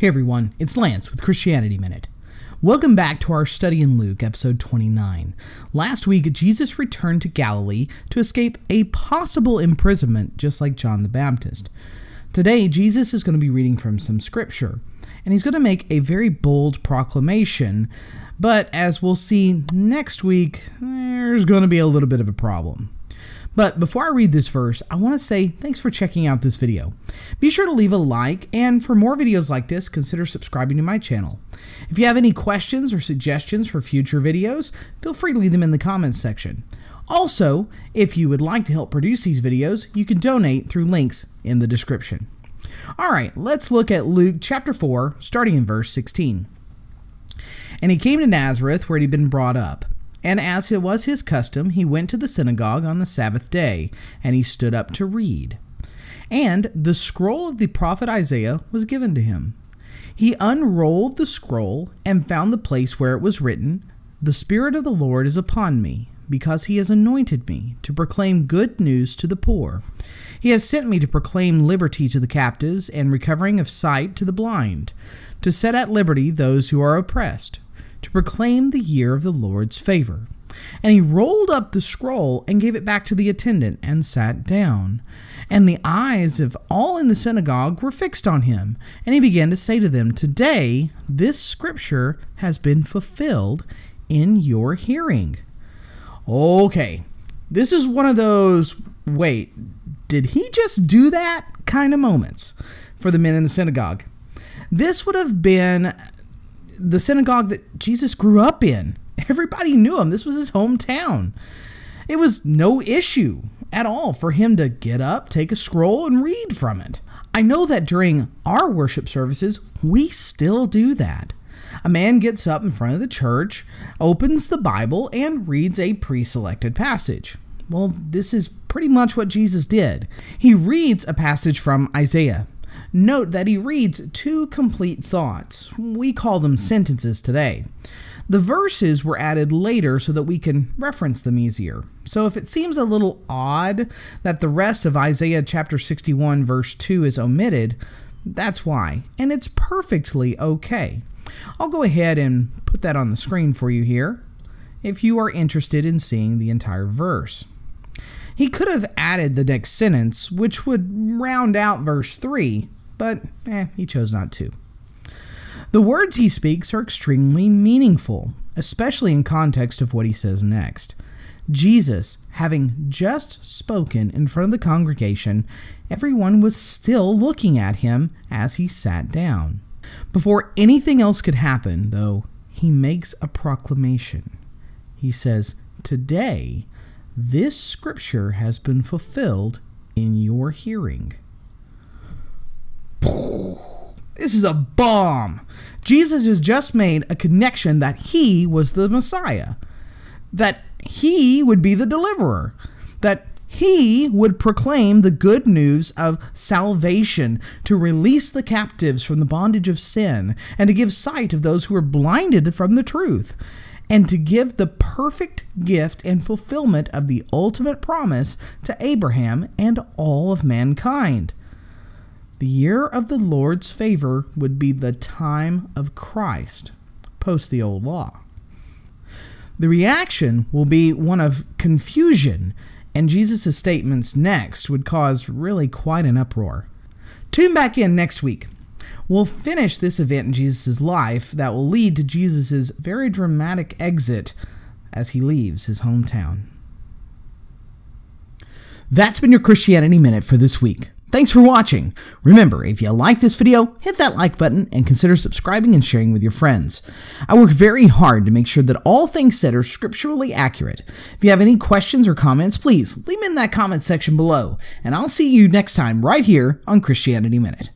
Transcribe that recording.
Hey everyone, it's Lance with Christianity Minute. Welcome back to our study in Luke, episode 29. Last week, Jesus returned to Galilee to escape a possible imprisonment, just like John the Baptist. Today, Jesus is going to be reading from some scripture, and he's going to make a very bold proclamation, but as we'll see next week, there's going to be a little bit of a problem. But before I read this verse, I want to say thanks for checking out this video. Be sure to leave a like, and for more videos like this, consider subscribing to my channel. If you have any questions or suggestions for future videos, feel free to leave them in the comments section. Also, if you would like to help produce these videos, you can donate through links in the description. Alright, let's look at Luke chapter 4, starting in verse 16. And he came to Nazareth, where he'd been brought up. And as it was his custom, he went to the synagogue on the Sabbath day, and he stood up to read. And the scroll of the prophet Isaiah was given to him. He unrolled the scroll and found the place where it was written, "The Spirit of the Lord is upon me, because he has anointed me to proclaim good news to the poor. He has sent me to proclaim liberty to the captives and recovering of sight to the blind, to set at liberty those who are oppressed, to proclaim the year of the Lord's favor." And he rolled up the scroll and gave it back to the attendant and sat down. And the eyes of all in the synagogue were fixed on him. And he began to say to them, "Today this scripture has been fulfilled in your hearing." Okay, this is one of those, wait, did he just do that kind of moments for the men in the synagogue. This would have been the synagogue that Jesus grew up in. Everybody knew him. This was his hometown. It was no issue at all for him to get up, take a scroll, and read from it. I know that during our worship services, we still do that. A man gets up in front of the church, opens the Bible, and reads a pre-selected passage. Well, this is pretty much what Jesus did. He reads a passage from Isaiah. Note that he reads two complete thoughts. We call them sentences today. The verses were added later so that we can reference them easier. So if it seems a little odd that the rest of Isaiah chapter 61 verse 2 is omitted, that's why, and it's perfectly okay. I'll go ahead and put that on the screen for you here if you are interested in seeing the entire verse. He could have added the next sentence, which would round out verse 3, but he chose not to. The words he speaks are extremely meaningful, especially in context of what he says next. Jesus, having just spoken in front of the congregation, everyone was still looking at him as he sat down. Before anything else could happen, though, he makes a proclamation. He says, "Today, this scripture has been fulfilled in your hearing." This is a bomb. Jesus has just made a connection that he was the Messiah, that he would be the deliverer, that he would proclaim the good news of salvation, to release the captives from the bondage of sin, and to give sight of those who are blinded from the truth, and to give the perfect gift and fulfillment of the ultimate promise to Abraham and all of mankind. The year of the Lord's favor would be the time of Christ, post the old law. The reaction will be one of confusion, and Jesus' statements next would cause really quite an uproar. Tune back in next week. We'll finish this event in Jesus' life that will lead to Jesus' very dramatic exit as he leaves his hometown. That's been your Christianity Minute for this week. Thanks for watching. Remember, if you like this video, hit that like button and consider subscribing and sharing with your friends. I work very hard to make sure that all things said are scripturally accurate. If you have any questions or comments, please leave them in that comment section below, and I'll see you next time right here on Christianity Minute.